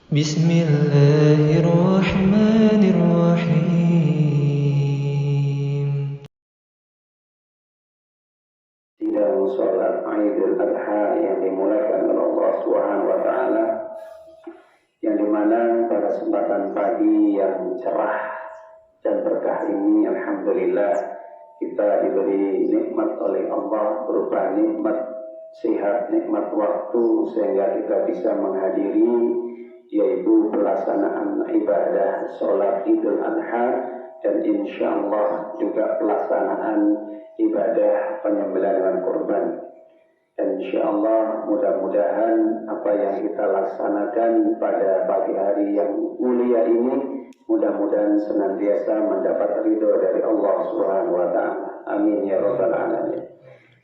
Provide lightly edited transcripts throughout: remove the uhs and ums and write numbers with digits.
Bismillahirrahmanirrahim. Sidang sholat Idul Adha yang dimulakan oleh Allah Subhanahu wa Ta'ala, yang dimana pada kesempatan pagi yang cerah dan berkah ini, alhamdulillah kita diberi nikmat oleh Allah berupa nikmat sehat, nikmat waktu, sehingga kita bisa menghadiri yaitu pelaksanaan ibadah sholat Idul Adha, dan insya Allah juga pelaksanaan ibadah penyembelihan kurban. Dan insya Allah mudah-mudahan apa yang kita laksanakan pada pagi hari yang mulia ini mudah-mudahan senantiasa mendapat ridho dari Allah Subhanahu wa Ta'ala. Amin ya rabbal alamin.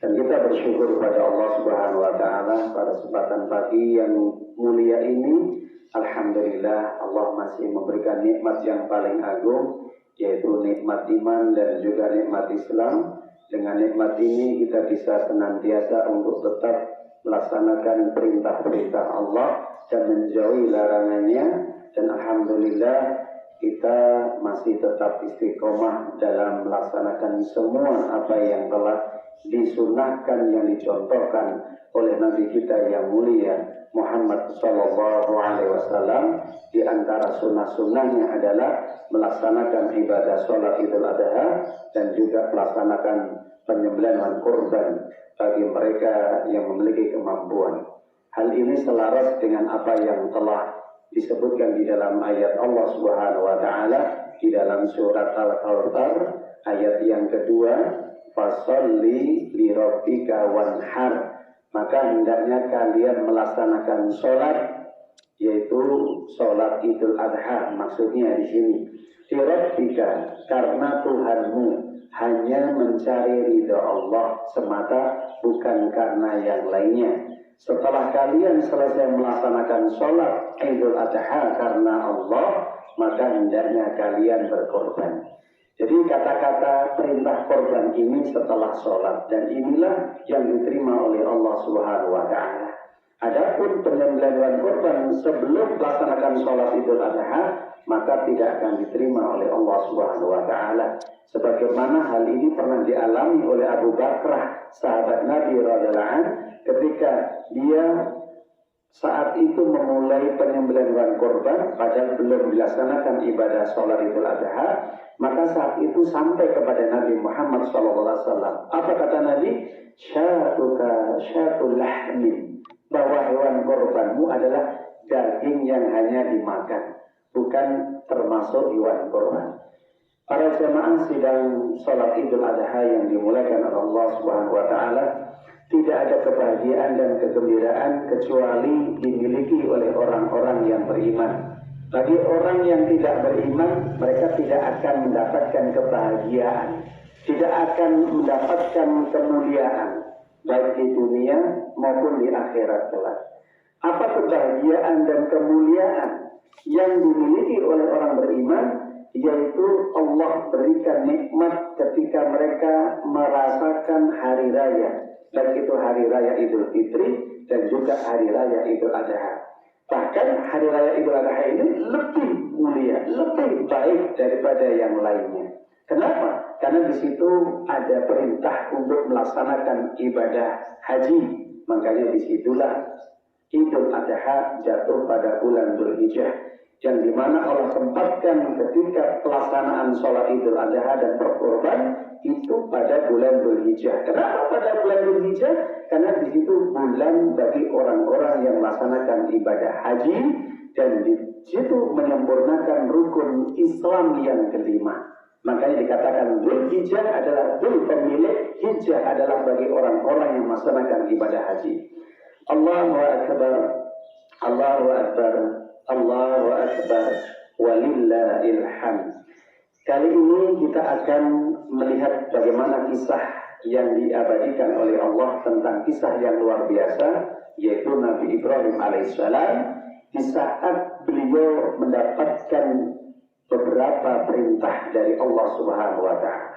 Dan kita bersyukur pada Allah Subhanahu wa Ta'ala pada kesempatan pagi yang mulia ini, alhamdulillah Allah masih memberikan nikmat yang paling agung, yaitu nikmat iman dan juga nikmat Islam. Dengan nikmat ini kita bisa senantiasa untuk tetap melaksanakan perintah-perintah Allah dan menjauhi larangannya. Dan alhamdulillah kita masih tetap istiqomah dalam melaksanakan semua apa yang telah disunahkan, yang dicontohkan oleh Nabi kita yang mulia Muhammad Sallallahu Alaihi Wasallam. Di antara sunnah-sunnahnya adalah melaksanakan ibadah sholat Idul Adha dan juga melaksanakan penyembelihan kurban bagi mereka yang memiliki kemampuan. Hal ini selaras dengan apa yang telah disebutkan di dalam ayat Allah Subhanahu wa Ta'ala di dalam surat Al-Kautsar ayat yang kedua, fasholli li rabbika wanhar, maka hendaknya kalian melaksanakan sholat, yaitu sholat Idul Adha. Maksudnya di sini li rabbika, karena Tuhanmu, hanya mencari ridha Allah semata, bukan karena yang lainnya. Setelah kalian selesai melaksanakan sholat Idul Adha karena Allah, maka hendaknya kalian berkorban. Jadi kata-kata perintah korban ini setelah sholat, dan inilah yang diterima oleh Allah Subhanahu wa Ta'ala. Adapun penyembelihan korban sebelum melaksanakan sholat Idul Adha, maka tidak akan diterima oleh Allah Subhanahu wa Ta'ala. Sebagaimana hal ini pernah dialami oleh Abu Bakrah, sahabat Nabi radhiyallahu anhu, ketika dia saat itu memulai penyembelihan korban padahal belum dilaksanakan ibadah sholat Idul Adha. Maka saat itu sampai kepada Nabi Muhammad SAW. Apa kata Nabi? Syatuka syatul lahmin, bahwa hewan korbanmu adalah daging yang hanya dimakan, bukan termasuk hewan korban. Para jemaah sidang sholat Idul Adha yang dimulakan oleh Allah Subhanahu wa Ta'ala, tidak ada kebahagiaan dan kegembiraan kecuali dimiliki oleh orang-orang yang beriman. Bagi orang yang tidak beriman, mereka tidak akan mendapatkan kebahagiaan, tidak akan mendapatkan kemuliaan, baik di dunia maupun di akhirat kelak. Apa kebahagiaan dan kemuliaan yang dimiliki oleh orang beriman? Yaitu Allah berikan nikmat ketika mereka merasakan hari raya, baik itu hari raya Idul Fitri dan juga hari raya Idul Adha. Bahkan hari raya Idul Adha ini lebih mulia, lebih baik daripada yang lainnya. Kenapa? Karena di situ ada perintah untuk melaksanakan ibadah haji. Makanya disitulah Idul Adha jatuh pada bulan Dzulhijjah, yang dimana Allah tempatkan ketika pelaksanaan sholat Idul Adha dan berkorban itu pada bulan Dzulhijjah. Kenapa pada bulan Dzulhijjah? Karena di situ bulan bagi orang-orang yang melaksanakan ibadah haji, dan di situ menyempurnakan rukun Islam yang kelima. Makanya dikatakan Dzulhijjah adalah Dzul pemilik, Hijjah adalah bagi orang-orang yang melaksanakan ibadah haji. Allahu Akbar, Allahu Akbar, Allahu Akbar, walillahil hamd. Kali ini kita akan melihat bagaimana kisah yang diabadikan oleh Allah tentang kisah yang luar biasa, yaitu Nabi Ibrahim alaihissalam di saat beliau mendapatkan beberapa perintah dari Allah Subhanahu wa Ta'ala.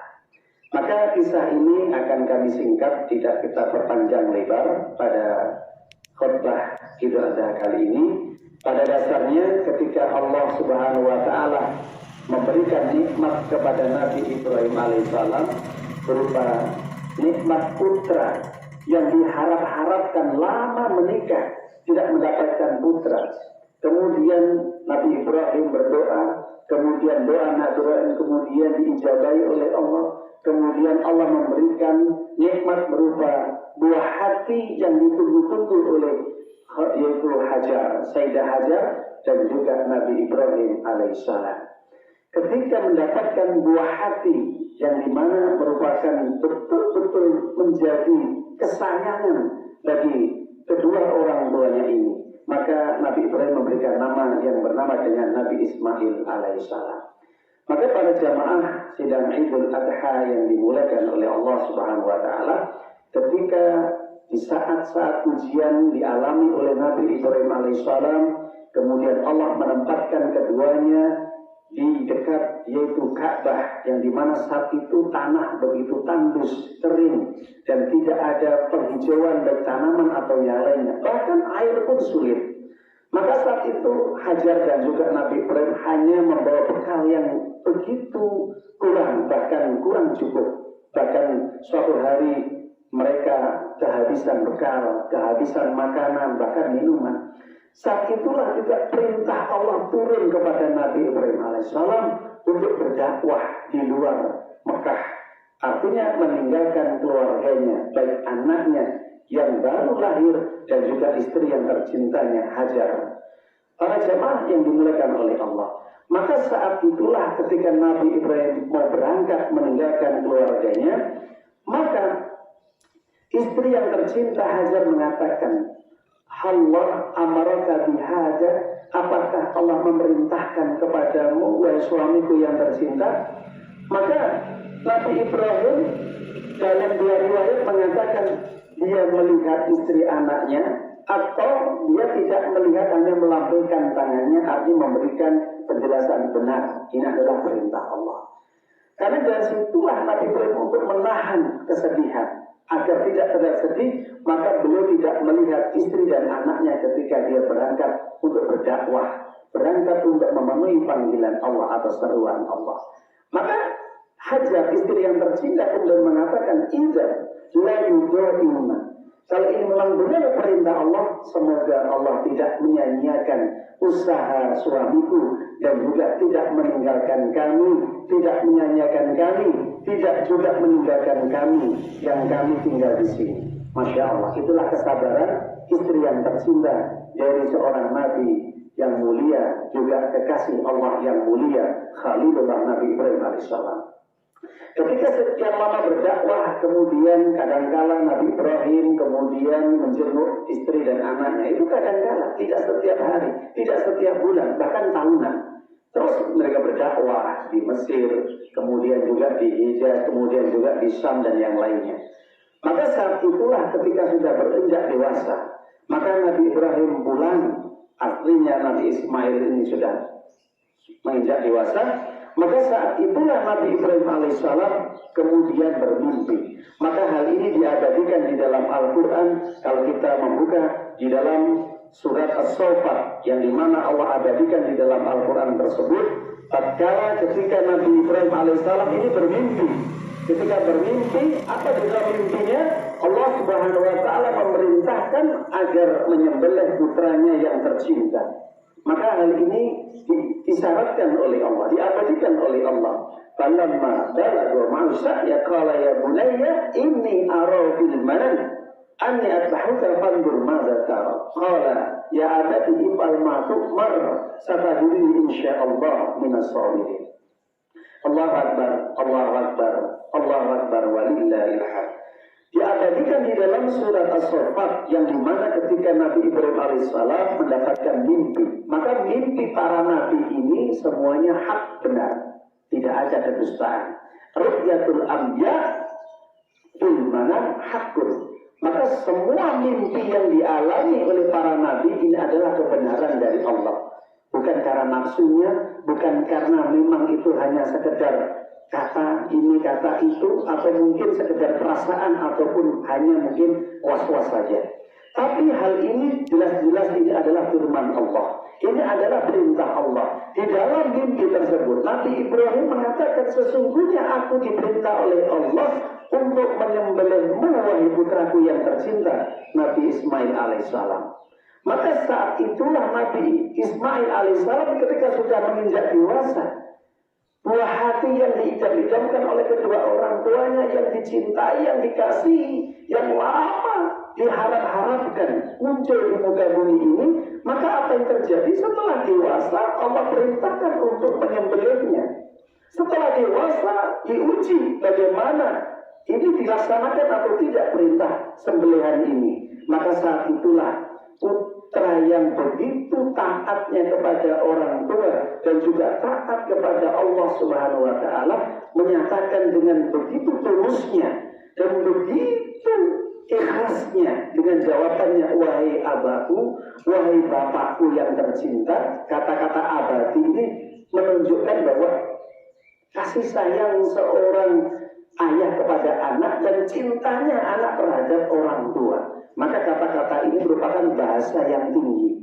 Maka kisah ini akan kami singkat, tidak kita perpanjang lebar pada khutbah Idul Adha kali ini. Pada dasarnya ketika Allah Subhanahu wa taala memberikan nikmat kepada Nabi Ibrahim alaihissalam berupa nikmat putra yang diharap-harapkan lama menikah tidak mendapatkan putra. Kemudian Nabi Ibrahim berdoa, kemudian doa Nabi Ibrahim kemudian diijabahi oleh Allah. Kemudian Allah memberikan nikmat berupa buah hati yang ditunggu-tunggu oleh yaitu Hajar, Sayyidah Hajar dan juga Nabi Ibrahim alaihissalam. Ketika mendapatkan buah hati yang dimana merupakan betul-betul menjadi kesayangan bagi kedua orang tuanya ini, maka Nabi Ibrahim memberikan nama yang bernama dengan Nabi Ismail alaihissalam. Maka para jamaah sidang Idul Adha yang dimulakan oleh Allah Subhanahu wa taala, ketika di saat-saat ujian dialami oleh Nabi Ibrahim alaihissalam, kemudian Allah menempatkan keduanya di dekat yaitu Ka'bah yang dimana saat itu tanah begitu tandus, kering dan tidak ada penghijauan baik tanaman atau yang lainnya, bahkan air pun sulit. Maka saat itu Hajar dan juga Nabi Ibrahim hanya membawa bekal yang begitu kurang, bahkan kurang cukup. Bahkan suatu hari mereka kehabisan bekal, kehabisan makanan, bahkan minuman. Saat itulah juga perintah Allah turun kepada Nabi Ibrahim alaihissalam untuk berdakwah di luar Mekah. Artinya meninggalkan keluarganya, baik anaknya yang baru lahir dan juga istri yang tercintanya Hajar. Para jemaah yang dimuliakan oleh Allah. Maka saat itulah ketika Nabi Ibrahim mau berangkat meninggalkan keluarganya, maka istri yang tercinta Hajar mengatakan, Allah amaraka bihada, apakah Allah memerintahkan kepadamu wahai suamiku yang tercinta? Maka Nabi Ibrahim dalam dua riwayat mengatakan dia melihat istri anaknya, atau dia tidak melihat, hanya melambaikan tangannya, artinya memberikan penjelasan benar ini adalah perintah Allah. Karena dari situlah Nabi Ibrahim untuk menahan kesedihan agar tidak terlihat sedih, maka beliau tidak melihat istri dan anaknya ketika dia berangkat untuk berdakwah, berangkat untuk memenuhi panggilan Allah atau seruan Allah. Maka Hajar, istri yang tercinta, kemudian mengatakan, "Idza la yudha'una." Kalau ini memang benar perintah Allah, semoga Allah tidak menyia-nyiakan usaha suamiku dan juga tidak meninggalkan kami, tidak menyia-nyiakan kami, tidak juga meninggalkan kami yang kami tinggal di sini. Masya Allah, itulah kesabaran istri yang tercinta dari seorang Nabi yang mulia, juga kekasih Allah yang mulia, Khalilullah Nabi Ibrahim alaihissalam. Ketika sekian lama berdakwah, kemudian kadangkala Nabi Ibrahim kemudian menjenguk istri dan anaknya. Itu kadangkala, tidak setiap hari, tidak setiap bulan, bahkan tahunan. Terus mereka berdakwah di Mesir, kemudian juga di Hijaz, kemudian juga di Syam dan yang lainnya. Maka saat itulah ketika sudah beranjak dewasa, maka Nabi Ibrahim pulang, artinya Nabi Ismail ini sudah menginjak dewasa. Maka saat itulah Nabi Ibrahim alaihissalam kemudian bermimpi. Maka hal ini diabadikan di dalam Al-Quran. Kalau kita membuka di dalam surat As-Saffat, yang dimana Allah abadikan di dalam Al-Quran tersebut, tatkala ketika Nabi Ibrahim alaihissalam ini bermimpi. Ketika bermimpi, apa di dalam mimpinya? Allah Subhanahu wa taala memerintahkan agar menyembelih putranya yang tercinta. Maka hal ini disyaratkan oleh Allah, diabadikan oleh Allah. Falamma balagha ma'sya qala ya bunayya inni ara fil manam anni adbahuka fanzur madza tara. Qala ya abati if'al ma tu'mar satajidni insyaallah minas sabirin. Allahu akbar, Allahu akbar, Allahu akbar walillahil hamd. Diabadikan di dalam surat As-Saffat, yang dimana ketika Nabi Ibrahim alaihissalam mendapatkan mimpi, maka mimpi para nabi ini semuanya hak benar, tidak ada kedustaan. Ru'yatul anbiya fil manam hakun. Maka semua mimpi yang dialami oleh para nabi ini adalah kebenaran dari Allah, bukan karena nafsunya, bukan karena memang itu hanya sekedar kata ini, kata itu, atau mungkin sekedar perasaan, ataupun hanya mungkin was-was saja. Tapi hal ini jelas-jelas ini adalah firman Allah. Ini adalah perintah Allah. Di dalam mimpi tersebut, Nabi Ibrahim mengatakan, sesungguhnya aku diperintah oleh Allah untuk menyembelihmu, wahai putraku yang tercinta, Nabi Ismail alaihissalam. Maka saat itulah Nabi Ismail alaihissalam ketika sudah menginjak dewasa, buah hati yang diidam-idamkan oleh kedua orang tuanya, yang dicintai, yang dikasihi, yang lama diharap-harapkan muncul di muka bumi ini. Maka apa yang terjadi? Setelah dewasa, Allah perintahkan untuk menyembelihnya. Setelah dewasa, diuji bagaimana ini dilaksanakan atau tidak perintah sembelihan ini. Maka saat itulah putra yang begitu taatnya kepada orang tua dan juga taat kepada Allah Subhanahu wa taala menyatakan dengan begitu tulusnya dan begitu ikhlasnya dengan jawabannya, wahai abaku, wahai bapakku yang tercinta. Kata-kata abadi ini menunjukkan bahwa kasih sayang seorang ayah kepada anak dan cintanya anak terhadap orang tua. Maka kata-kata ini merupakan bahasa yang tinggi.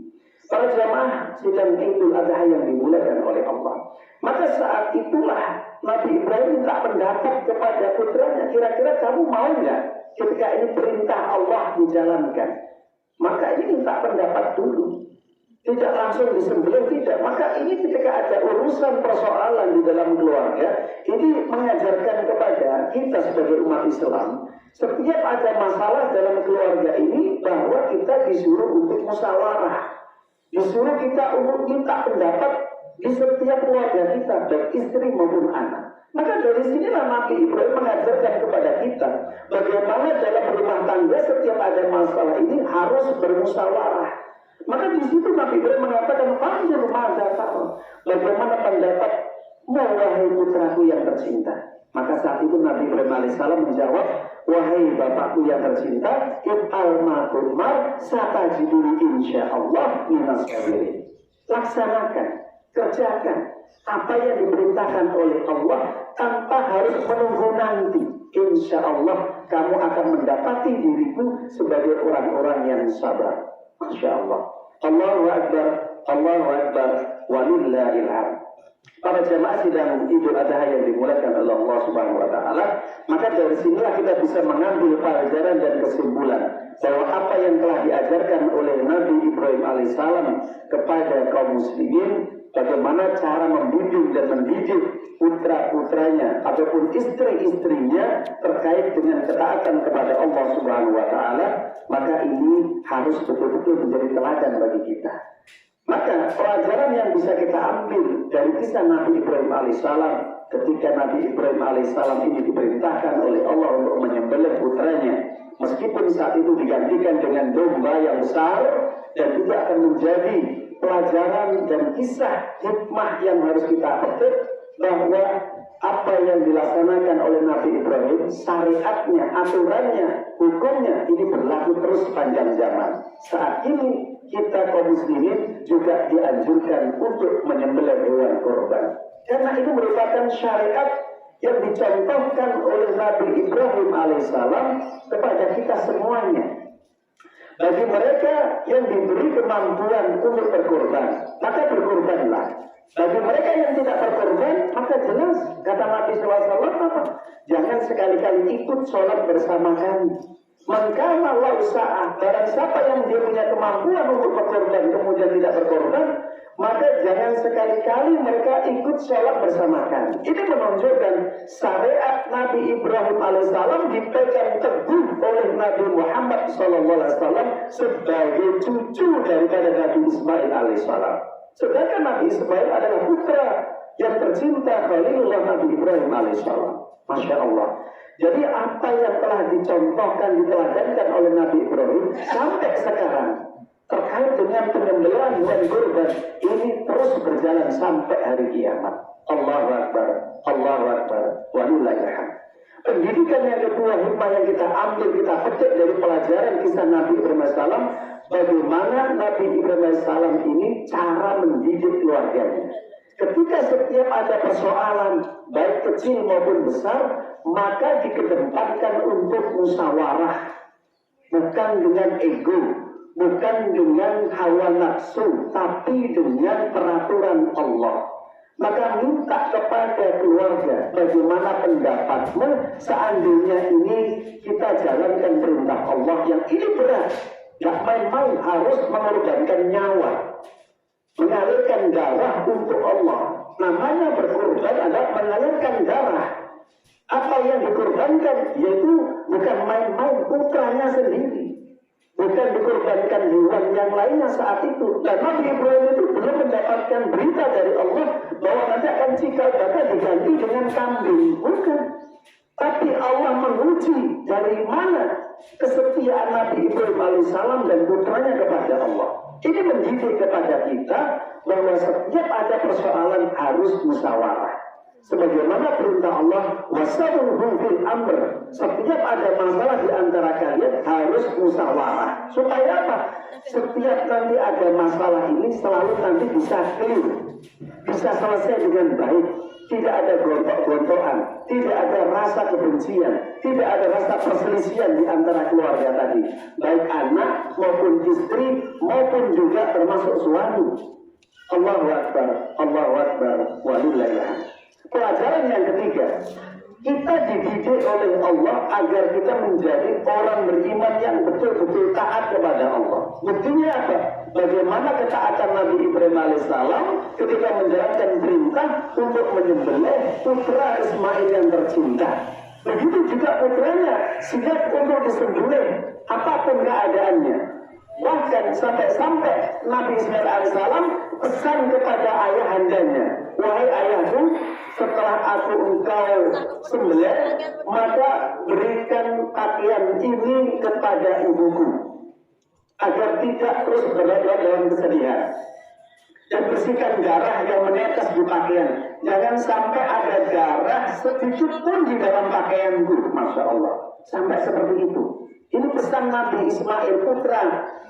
Para jamaah sidang Idul Adha yang dimulakan oleh Allah. Maka saat itulah Nabi Ibrahim minta pendapat kepada putranya, kira-kira kamu mau nggak ketika ini perintah Allah dijalankan? Maka ini minta pendapat dulu. Tidak langsung disembelih, tidak. Maka ini ketika ada urusan persoalan di dalam keluarga, ini mengajarkan kepada kita sebagai umat Islam, setiap ada masalah dalam keluarga ini, bahwa kita disuruh untuk musyawarah, disuruh kita untuk minta pendapat di setiap keluarga kita, baik istri maupun anak. Maka dari sinilah Nabi Ibrahim mengajarkan kepada kita bagaimana dalam rumah tangga setiap ada masalah ini harus bermusyawarah. Maka di situ Nabi Ibrahim mengatakan, "Fanzur madza tara." Bagaimana pendapatmu, wahai putraku yang tercinta? Maka saat itu Nabi Ibrahim alaihissalam menjawab, "Wahai bapakku yang tercinta, if'al ma tu'mar satajiduni insyaallah minas sabirin." Laksanakan, kerjakan apa yang diperintahkan oleh Allah tanpa harus menunggu nanti. Insya Allah kamu akan mendapati diriku sebagai orang-orang yang sabar. Masya Allah. Allahu Akbar, Allahu Akbar, walillahil hamd. Para jemaah sidang Idul Adha yang dimulakan oleh Allah Subhanahu wa taala, maka dari sinilah kita bisa mengambil pelajaran dan kesimpulan bahwa apa yang telah diajarkan oleh Nabi Ibrahim alaihissalam kepada kaum muslimin, bagaimana cara membimbing dan mendidik putra-putranya ataupun istri-istrinya terkait dengan ketaatan kepada Allah Subhanahu wa taala, maka ini harus betul-betul menjadi teladan bagi kita. Maka pelajaran yang bisa kita ambil dari kisah Nabi Ibrahim alaihissalam, ketika Nabi Ibrahim alaihissalam ini diperintahkan oleh Allah untuk menyembelih putranya, meskipun saat itu digantikan dengan domba yang besar, dan itu akan menjadi pelajaran dan kisah hikmah yang harus kita petik, bahwa apa yang dilaksanakan oleh Nabi Ibrahim, syariatnya, aturannya, hukumnya ini berlaku terus sepanjang zaman. Saat ini kita kaum muslimin juga dianjurkan untuk menyembelih hewan kurban, karena itu merupakan syariat yang dicontohkan oleh Nabi Ibrahim alaihissalam kepada kita semuanya. Bagi mereka yang diberi kemampuan untuk berkorban, maka berkorbanlah. Bagi mereka yang tidak berkorban, maka jelas kata Nabi SAW, jangan sekali-kali ikut sholat bersama kami. Maka Allah usaha, barang siapa yang dia punya kemampuan untuk berkorban kemudian tidak berkorban, maka jangan sekali-kali mereka ikut sholat bersama kami. Ini menunjukkan syariat Nabi Ibrahim alaihissalam dipegang teguh oleh Nabi Muhammad SAW sebagai cucu daripada Nabi Ismail alaihissalam. Sedangkan Nabi Ismail adalah putra yang tercinta Khalilullah Nabi Ibrahim alaihissalam. Masya Allah. Jadi apa yang telah dicontohkan, diteladankan oleh Nabi Ibrahim sampai sekarang terkait dengan penyembelihan hewan kurban ini terus berjalan sampai hari kiamat. Allahu Akbar, Allahu Akbar, walillahil hamd. Pendidikan yang kedua, hikmah yang kita ambil, kita petik dari pelajaran kisah Nabi Ibrahim alaihissalam, bagaimana Nabi Ibrahim alaihissalam ini cara mendidik keluarganya. Ketika setiap ada persoalan, baik kecil maupun besar, maka dikedepankan untuk musyawarah, bukan dengan ego, bukan dengan hawa nafsu, tapi dengan peraturan Allah. Maka minta kepada keluarga, bagaimana pendapatmu seandainya ini kita jalankan perintah Allah yang ini berat. Gak main-main, harus mengorbankan nyawa, mengalirkan darah untuk Allah. Namanya berkorban adalah mengalirkan darah. Apa yang dikorbankan yaitu bukan main-main, putranya sendiri. Bukan dikorbankan hewan yang lainnya saat itu. Dan Nabi Ibrahim itu belum mendapatkan berita dari Allah bahwa nanti akan cikal bakal diganti dengan kambing. Bukan. Tapi Allah menguji dari mana kesetiaan Nabi Ibrahim alaihissalam dan putranya kepada Allah. Ini mendidik kepada kita bahwa setiap ada persoalan harus musyawarah. Sebagaimana perintah Allah, wasawwirhum fil amr. Setiap ada masalah di antara kalian harus musyawarah. Supaya apa? Setiap nanti ada masalah ini selalu nanti bisa clear, bisa selesai dengan baik. Tidak ada gontok-gontokan, tidak ada rasa kebencian, tidak ada rasa perselisihan di antara keluarga tadi. Baik anak maupun istri maupun juga termasuk suami. Allahu Akbar, Allahu Akbar, walillahilhamd. Pelajaran yang ketiga, kita dididik oleh Allah agar kita menjadi orang beriman yang betul-betul taat kepada Allah. Buktinya apa? Bagaimana ketaatan Nabi Ibrahim alaihissalam ketika menjalankan perintah untuk menyembelih putra Ismail yang tercinta. Begitu juga putranya siap untuk disembelih apapun keadaannya. Bahkan sampai-sampai Nabi Ismail alaihissalam pesan kepada ayahandanya, wahai ayahku, setelah engkau sembelih, maka berikan pakaian ini kepada ibuku, agar tidak terus berada dalam kesedihan. Dan bersihkan darah yang menetes di pakaian. Jangan sampai ada darah sedikit pun di dalam pakaianku. Masya Allah. Sampai seperti itu. Ini pesan Nabi Ismail, putra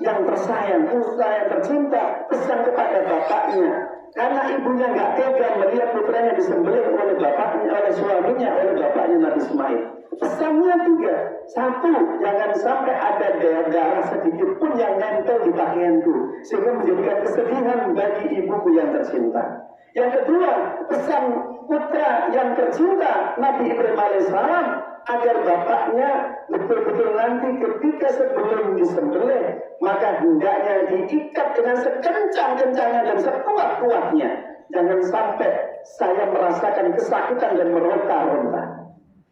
yang tersayang, putra yang tercinta, pesan kepada bapaknya. Karena ibunya nggak tega melihat putranya disembelih oleh bapaknya, oleh suaminya, oleh bapaknya Nabi Ismail. Pesannya 3. 1, jangan sampai ada darah sedikit pun yang nempel di pakaianku, sehingga menjadikan kesedihan bagi ibuku yang tercinta. Yang kedua, pesan putra yang tercinta Nabi Ibrahim alaihissalam agar bapaknya betul-betul nanti ketika sebelum disembelih maka hendaknya diikat dengan sekencang-kencangnya dan sekuat-kuatnya. Jangan sampai saya merasakan kesakitan dan meronta-ronta.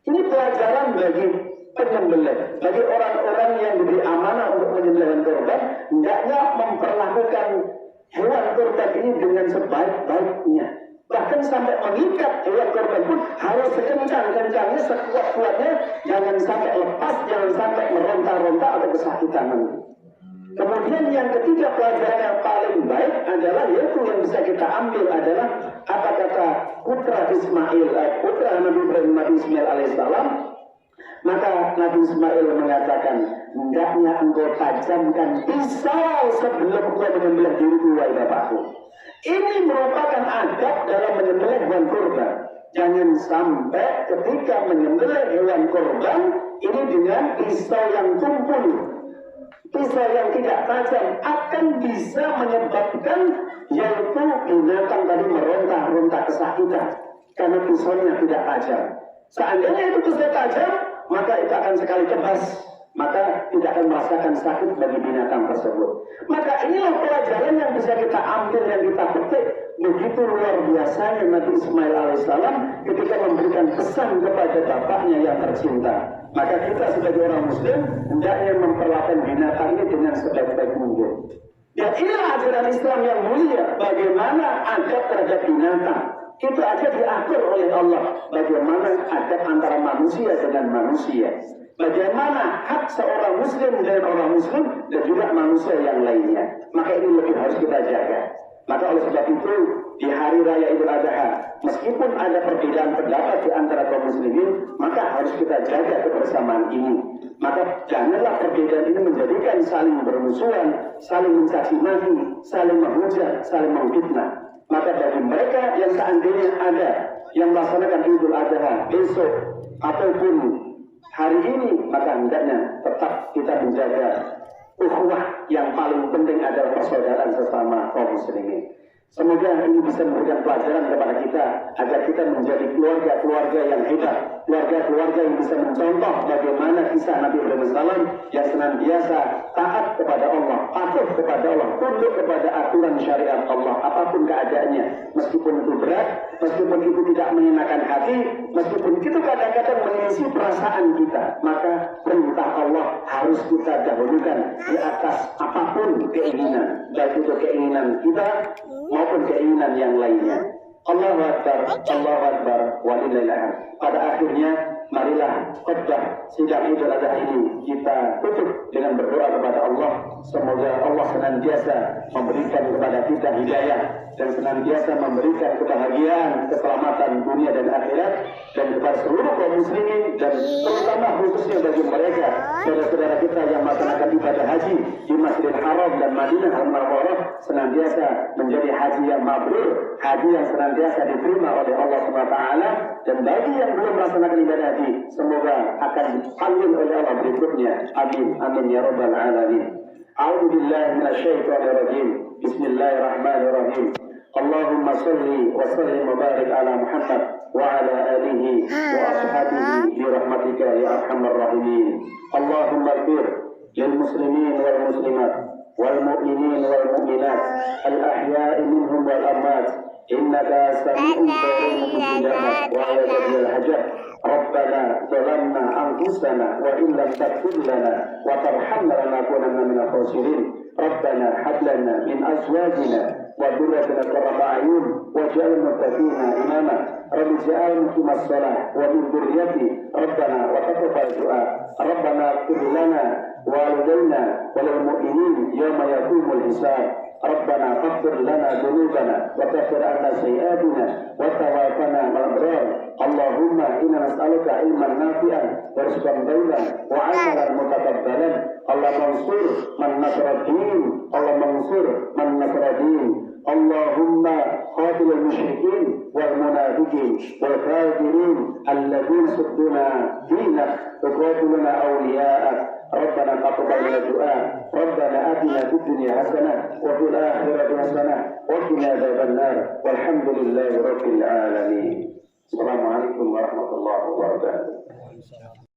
Ini pelajaran bagi penyembelih, bagi orang-orang yang diberi amanah untuk menyembelih korban, hendaknya memperlakukan hewan korban ini dengan sebaik-baiknya. Bahkan sampai mengikat hewan korban pun harus sekencang-kencangnya, sekuat-kuatnya, jangan sampai lepas, jangan sampai meronta-ronta atau kesakitan nanti. Kemudian yang ketiga, pelajaran yang paling baik adalah, yaitu yang bisa kita ambil adalah apa kata putra Ismail, putra Nabi Ibrahim, Nabi Ismail alaihissalam. Maka Nabi Ismail mengatakan, hendaknya engkau tajamkan pisau sebelum engkau menyembelih diriku, wahai bapakku. Ini merupakan adab dalam menyembelih hewan kurban. Jangan sampai ketika menyembelih hewan kurban ini dengan pisau yang tumpul, pisau yang tidak tajam, akan bisa menyebabkan yaitu binatang tadi meronta-ronta kesakitan karena pisaunya tidak tajam. Seandainya itu pisau tajam, maka itu akan sekali tebas, maka tidak akan merasakan sakit bagi binatang tersebut. Maka inilah pelajaran yang bisa kita ambil, yang kita petik. Begitu luar biasanya Nabi Ismail alaihissalam ketika memberikan pesan kepada bapaknya yang tercinta. Maka kita sebagai orang muslim hendaknya memperlakukan binatang ini dengan sebaik-baik mungkin. Dan inilah ajaran Islam yang mulia, bagaimana adab terhadap binatang. Itu aja diatur oleh Allah. Bagaimana adab antara manusia dengan manusia. Bagaimana hak seorang muslim dan orang muslim dan juga manusia yang lainnya. Maka ini lebih harus kita jaga. Maka oleh sebab itu di hari raya Idul Adha, meskipun ada perbedaan pendapat di antara kaum muslimin, maka harus kita jaga kebersamaan ini. Maka janganlah perbedaan ini menjadikan saling bermusuhan, saling mencaci maki, saling menghujat, saling memfitnah. Maka bagi mereka yang seandainya ada yang melaksanakan Idul Adha besok ataupun hari ini, maka hendaknya tetap kita menjaga ukhuwah yang paling penting adalah persaudaraan sesama kaum muslimin. Semoga ini bisa memberikan pelajaran kepada kita agar kita menjadi keluarga-keluarga yang hebat, keluarga-keluarga yang bisa mencontoh bagaimana kisah Nabi Ibrahim SAW yang senantiasa taat kepada Allah, patuh kepada Allah, tunduk kepada aturan syariat Allah apapun keadaannya, meskipun itu berat, meskipun itu tidak menyenangkan hati, meskipun itu kadang-kadang mengisi perasaan kita, maka perintah Allah harus kita dahulukan di atas apapun keinginan, baik itu keinginan kita maupun keinginan yang lainnya. Allahu Akbar, Allahu Akbar, walillahil hamd. Pada akhirnya, marilah khutbah sidang Idul Adha ini kita tutup dengan berdoa kepada Allah. Semoga Allah senantiasa memberikan kepada kita hidayah dan senantiasa memberikan kebahagiaan, keselamatan dunia dan akhirat, dan kepada seluruh kaum muslimin, dan terutama khususnya bagi mereka saudara-saudara kita yang melaksanakan ibadah haji di Masjidil Haram dan Madinah Al-Munawwarah senantiasa menjadi haji yang mabrur, haji yang senantiasa diterima oleh Allah SWT. Dan bagi yang belum melaksanakan ibadah haji, semoga akan dipanggil oleh Allah berikutnya. Amin, amin ya rabbal alamin. A'udzu billahi minasyaitonir rajim. Bismillahirrahmanirrahim. Allahumma salli wa sallim wa barik ala Muhammad wa ala alihi wa ashabihi bi rahmatika ya arhamar rahimin. Allahumma ighfir lil muslimin wal muslimat wal mu'minin wal mu'minat al ahya'i minhum wal amwat innaka sami'un qaribun mujibud wa ya dzal hajat. ربنا ظلمنا أنفسنا وإن لم تغفر لنا وترحمنا لنكونن من الخاسرين. ربنا هب لنا من أزواجنا وذريتنا قرة أعين واجعلنا للمتقين إماما. رب اجعلنا مقيم الصلاة ومن ذريتي ربنا وتقبل دعاء. ربنا اغفر لنا ووالدينا وللمؤمنين يوم يقوم الحساب. ربنا فاغفر لنا ذنوبنا وكفر عنا سيئاتنا وتوفنا مع الأبرار. اللهم إنا نسألك علما نافعا ورزقا طيبا وعملا متقبلا. اللهم انصر من نصر الدين، اللهم انصر من نصر الدين. اللهم قاتل المشركين والمنافقين والكافرين الذين صدونا دينك وقاتلنا أولياءك. ربنا تقبل منا الدعاء. ربنا آتنا في الدنيا حسنة وفي الآخرة حسنة وقنا عذاب النار والحمد لله رب العالمين. Assalamualaikum warahmatullahi wabarakatuh.